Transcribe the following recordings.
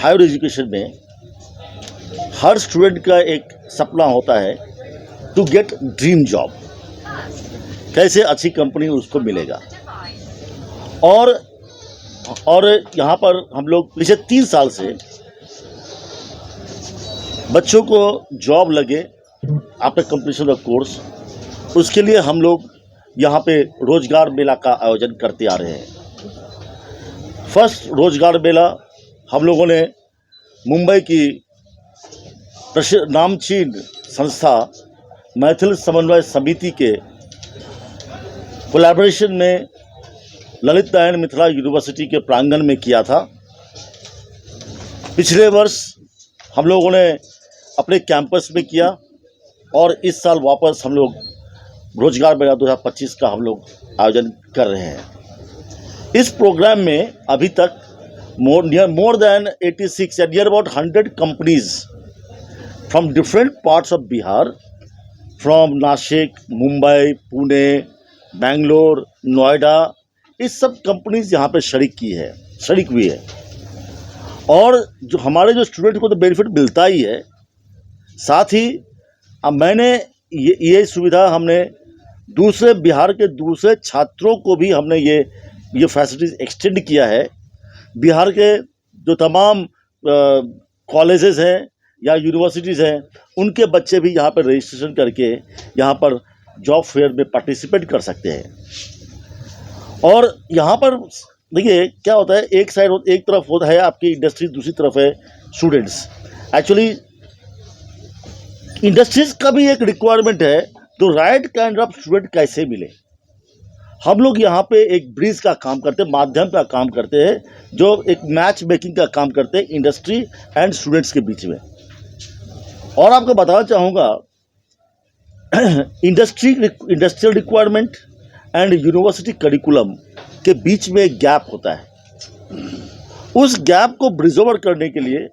Higher education में हर student का एक सपना होता है टू गेट ड्रीम जॉब, कैसे अच्छी कंपनी उसको मिलेगा। और यहाँ पर हम लोग पिछले 3 साल से बच्चों को जॉब लगे आफ्टर कंप्लीशन ऑफ कोर्स, उसके लिए हम लोग यहाँ पे रोजगार मेला का आयोजन करते आ रहे हैं। फर्स्ट रोजगार मेला हम लोगों ने मुंबई की नामचीन संस्था मैथिल समन्वय समिति के कोलैबोरेशन में ललित नारायण मिथिला यूनिवर्सिटी के प्रांगण में किया था। पिछले वर्ष हम लोगों ने अपने कैंपस में किया और इस साल वापस हम लोग रोजगार मेला 2025 का हम लोग आयोजन कर रहे हैं। इस प्रोग्राम में अभी तक मोर देन 86 या near about 100 companies from different parts of Bihar, from Nashik, Mumbai, Pune, Bangalore, Noida, इस सब कंपनीज यहाँ पे शरीक हुई है। और जो हमारे जो स्टूडेंट को तो बेनिफिट मिलता ही है, साथ ही अब मैंने ये सुविधा हमने दूसरे बिहार के दूसरे छात्रों को भी हमने ये फैसिलिटीज़ एक्सटेंड किया है। बिहार के जो तमाम कॉलेजेस हैं या यूनिवर्सिटीज़ हैं, उनके बच्चे भी यहाँ पर रजिस्ट्रेशन करके यहाँ पर जॉब फेयर में पार्टिसिपेट कर सकते हैं। और यहाँ पर देखिए क्या होता है, एक तरफ होता है आपकी इंडस्ट्री, दूसरी तरफ है स्टूडेंट्स। एक्चुअली इंडस्ट्रीज का भी एक रिक्वायरमेंट है, तो राइट काइंड ऑफ स्टूडेंट कैसे मिले। हम लोग यहाँ पे एक ब्रिज का काम करते हैं, माध्यम का काम करते हैं, जो एक मैच मेकिंग का काम करते हैं इंडस्ट्री एंड स्टूडेंट्स के बीच में। और आपको बताना चाहूँगा industrial requirement and university curriculum के बीच में एक गैप होता है। उस गैप को ब्रिज ओवर करने के लिए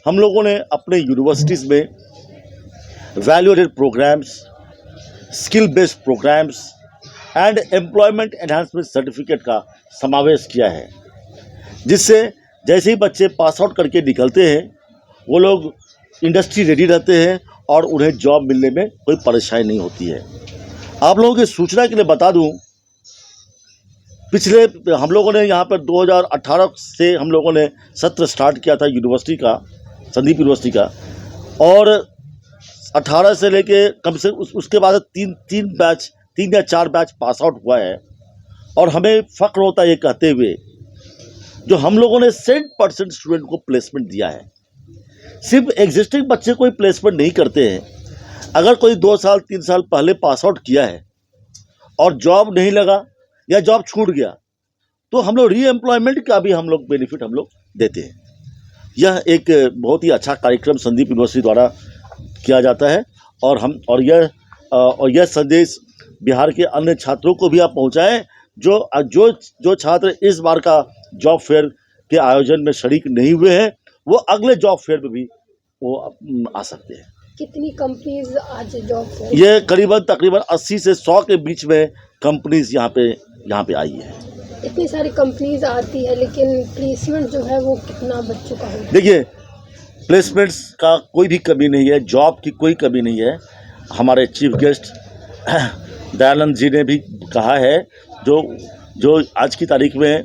हम लोगों ने अपने यूनिवर्सिटीज़ में value added programs, skill based programs and employment enhancement certificate का समावेश किया है, जिससे जैसे ही बच्चे पास आउट करके निकलते हैं वो लोग इंडस्ट्री रेडी रहते हैं और उन्हें जॉब मिलने में कोई परेशानी नहीं होती है। आप लोगों की सूचना के लिए बता दूं, पिछले हम लोगों ने यहाँ पर 2018 से हम लोगों ने सत्र स्टार्ट किया था यूनिवर्सिटी का, संदीप यूनिवर्सिटी का, और 18 से लेके कम से उसके बाद 3 या 4 बैच पास आउट हुआ है। और हमें फ़ख्र होता है ये कहते हुए, जो हम लोगों ने 100% स्टूडेंट को प्लेसमेंट दिया है। सिर्फ एग्जिस्टिंग बच्चे कोई प्लेसमेंट नहीं करते हैं। अगर कोई 2 साल 3 साल पहले पास आउट किया है और जॉब नहीं लगा या जॉब छूट गया, तो हम लोग रीएम्प्लॉयमेंट का भी हम लोग बेनिफिट हम लोग देते हैं। यह एक बहुत ही अच्छा कार्यक्रम संदीप यूनिवर्सिटी द्वारा किया जाता है। और यह संदेश बिहार के अन्य छात्रों को भी आप पहुंचाएं, जो छात्र इस बार का जॉब फेयर के आयोजन में शरीक नहीं हुए हैं, वो अगले जॉब फेयर में भी वो आ सकते हैं। कितनी कंपनीज आज जॉब फेयर? ये तकरीबन 80 से 100 के बीच में कंपनीज यहाँ पे आई है। इतनी सारी कंपनीज आती है, लेकिन प्लेसमेंट जो है वो कितना बच्चों का होता है? देखिए, प्लेसमेंट्स का कोई भी कमी नहीं है, जॉब की कोई कमी नहीं है। हमारे चीफ गेस्ट दयानंद जी ने भी कहा है, जो आज की तारीख में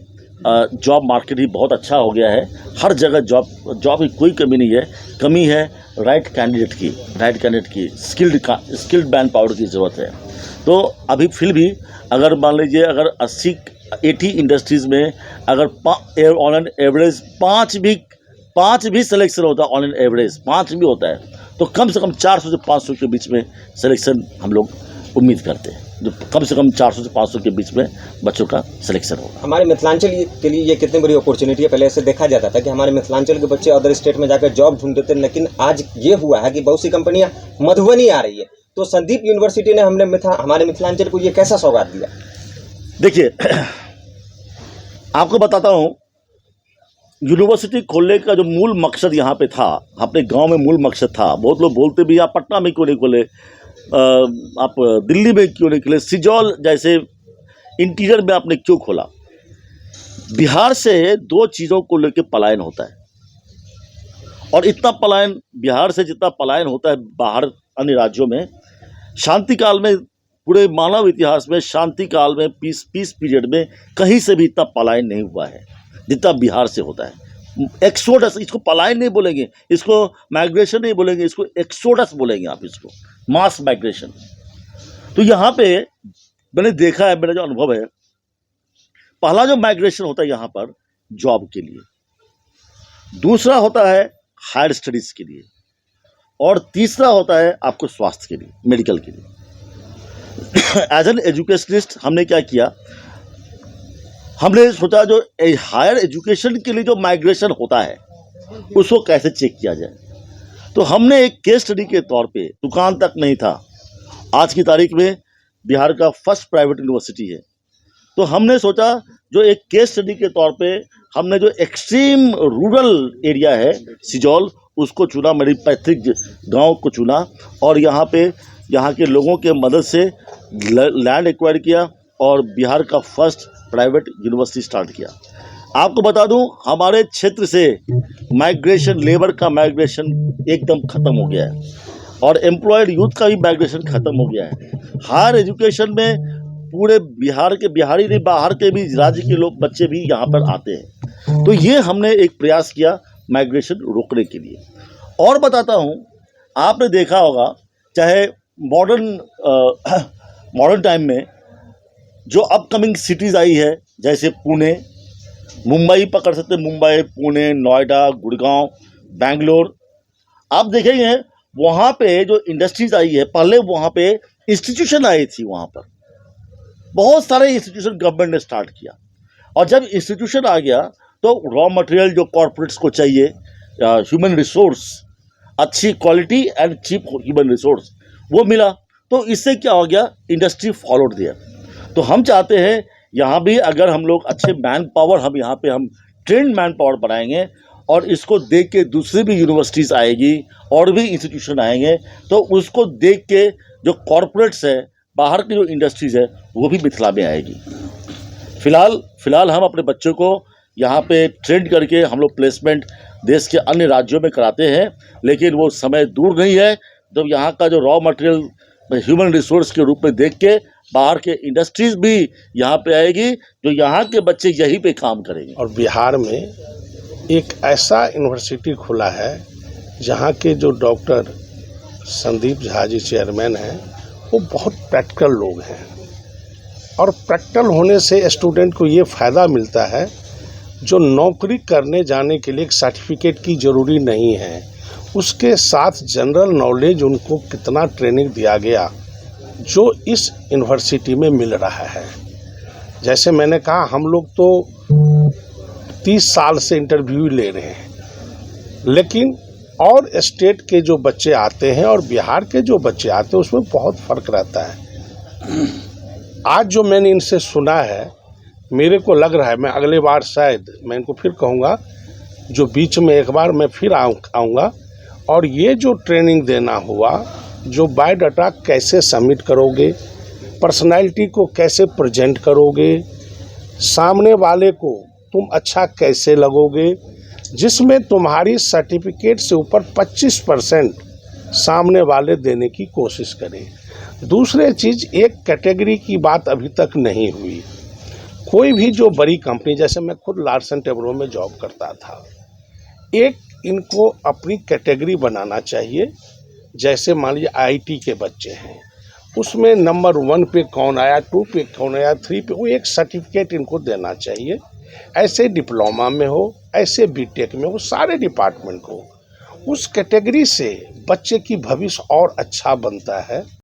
जॉब मार्केट ही बहुत अच्छा हो गया है। हर जगह जॉब की कोई कमी नहीं है। कमी है राइट कैंडिडेट की स्किल्ड मैन पावर की ज़रूरत है। तो अभी फिर भी अगर मान लीजिए, अगर 80 इंडस्ट्रीज़ में अगर ऑन एन एवरेज 5 भी सिलेक्शन होता है, ऑन एन एवरेज 5 भी होता है, तो कम से कम 400 से 500 के बीच में सिलेक्शन हम लोग उम्मीद करते हैं। जो कम से कम 400 से 500 के बीच में बच्चों का सिलेक्शन होगा। हमारे मिथिलांचल के लिए ये कितनी बड़ी अपॉर्चुनिटी है। पहले ऐसे देखा जाता था कि हमारे मिथिलांचल के बच्चे अदर स्टेट में जाकर जॉब ढूंढते थे, लेकिन आज ये हुआ है कि बहुत सी कंपनियां मधुबनी आ रही है। तो संदीप यूनिवर्सिटी ने हमारे मिथिलांचल को ये कैसा सौगात दिया? देखिए, आपको बताता हूँ, यूनिवर्सिटी खोलने का जो मूल मकसद यहाँ पे था, अपने गांव में मूल मकसद था। बहुत लोग बोलते भी आप पटना में क्यों नहीं खोले, आप दिल्ली में क्यों नहीं खोले, सिजौल जैसे इंटीरियर में आपने क्यों खोला। बिहार से 2 चीज़ों को लेकर पलायन होता है। और इतना पलायन बिहार से जितना पलायन होता है बाहर अन्य राज्यों में, शांति काल में पूरे मानव इतिहास में शांति काल में पीस पीरियड में कहीं से भी इतना पलायन नहीं हुआ है जितना बिहार से होता है। एक्सोडस, इसको पलायन नहीं बोलेंगे, इसको माइग्रेशन नहीं बोलेंगे, इसको एक्सोडस बोलेंगे आप, इसको मास माइग्रेशन। तो यहाँ पे मैंने देखा है, मेरा जो अनुभव है, पहला जो माइग्रेशन होता है यहाँ पर जॉब के लिए, दूसरा होता है हायर स्टडीज के लिए, और तीसरा होता है आपको स्वास्थ्य के लिए, मेडिकल के लिए। एज एन एजुकेशनिस्ट हमने क्या किया, हमने सोचा जो हायर एजुकेशन के लिए जो माइग्रेशन होता है उसको कैसे चेक किया जाए। तो हमने एक केस स्टडी के तौर पे, दुकान तक नहीं था, आज की तारीख में बिहार का फर्स्ट प्राइवेट यूनिवर्सिटी है, तो हमने सोचा जो एक केस स्टडी के तौर पे हमने जो एक्सट्रीम रूरल एरिया है सिजौल, उसको चुना, मेरी पैतृक गांव को चुना, और यहाँ पे यहाँ के लोगों के मदद से लैंड एक्वायर किया और बिहार का फर्स्ट प्राइवेट यूनिवर्सिटी स्टार्ट किया। आपको बता दूं, हमारे क्षेत्र से माइग्रेशन, लेबर का माइग्रेशन एकदम ख़त्म हो गया है, और एम्प्लॉयड यूथ का भी माइग्रेशन ख़त्म हो गया है। हायर एजुकेशन में पूरे बिहार के, बिहारी नहीं बाहर के भी राज्य के लोग, बच्चे भी यहाँ पर आते हैं। तो ये हमने एक प्रयास किया माइग्रेशन रोकने के लिए। और बताता हूँ, आपने देखा होगा चाहे मॉडर्न टाइम में जो अपकमिंग सिटीज़ आई है, जैसे पुणे, मुंबई पकड़ सकते हैं, मुंबई, पुणे, नोएडा, गुड़गांव, बेंगलोर, आप देखेंगे वहाँ पे जो इंडस्ट्रीज आई है, पहले वहाँ पे इंस्टीट्यूशन आई थी, वहाँ पर बहुत सारे इंस्टीट्यूशन गवर्नमेंट ने स्टार्ट किया, और जब इंस्टीट्यूशन आ गया तो रॉ मटेरियल जो कॉर्पोरेट्स को चाहिए, ह्यूमन रिसोर्स, अच्छी quality and cheap human resource, वो मिला। तो इससे क्या हो गया, इंडस्ट्री फॉलोड दिया। तो हम चाहते हैं यहाँ भी अगर हम लोग अच्छे मैन पावर, हम यहाँ पे हम ट्रेंड मैन पावर बनाएंगे, और इसको देख के दूसरी भी यूनिवर्सिटीज़ आएगी और भी इंस्टीट्यूशन आएंगे, तो उसको देख के जो कॉरपोरेट्स है, बाहर की जो इंडस्ट्रीज़ है, वो भी मिथिला में आएगी। फ़िलहाल हम अपने बच्चों को यहाँ पे ट्रेंड करके हम लोग प्लेसमेंट देश के अन्य राज्यों में कराते हैं, लेकिन वो समय दूर नहीं है जब यहाँ का जो रॉ मटेरियल ह्यूमन रिसोर्स के रूप में देख के बाहर के इंडस्ट्रीज भी यहाँ पे आएगी, जो यहाँ के बच्चे यहीं पे काम करेंगे। और बिहार में एक ऐसा यूनिवर्सिटी खुला है जहाँ के जो डॉक्टर संदीप झा जी चेयरमैन हैं, वो बहुत प्रैक्टिकल लोग हैं, और प्रैक्टिकल होने से स्टूडेंट को ये फ़ायदा मिलता है जो नौकरी करने जाने के लिए एक सर्टिफिकेट की ज़रूरी नहीं है, उसके साथ जनरल नॉलेज उनको कितना ट्रेनिंग दिया गया जो इस यूनिवर्सिटी में मिल रहा है। जैसे मैंने कहा, हम लोग तो 30 साल से इंटरव्यू ले रहे हैं, लेकिन और स्टेट के जो बच्चे आते हैं और बिहार के जो बच्चे आते हैं उसमें बहुत फ़र्क रहता है। आज जो मैंने इनसे सुना है, मेरे को लग रहा है मैं अगले बार शायद मैं इनको फिर कहूँगा, जो बीच में एक बार मैं फिर आऊँगा, और ये जो ट्रेनिंग देना हुआ, जो बायोडाटा कैसे सबमिट करोगे, पर्सनालिटी को कैसे प्रेजेंट करोगे, सामने वाले को तुम अच्छा कैसे लगोगे, जिसमें तुम्हारी सर्टिफिकेट से ऊपर 25% सामने वाले देने की कोशिश करें। दूसरी चीज़, एक कैटेगरी की बात अभी तक नहीं हुई। कोई भी जो बड़ी कंपनी, जैसे मैं खुद लार्सन टोब्रो में जॉब करता था, एक इनको अपनी कैटेगरी बनाना चाहिए। जैसे मान लीजिए आईटी के बच्चे हैं, उसमें नंबर 1 पे कौन आया, 2 पे कौन आया, 3 पे, वो एक सर्टिफिकेट इनको देना चाहिए। ऐसे डिप्लोमा में हो, ऐसे बीटेक में हो, सारे डिपार्टमेंट को उस कैटेगरी से बच्चे की भविष्य और अच्छा बनता है।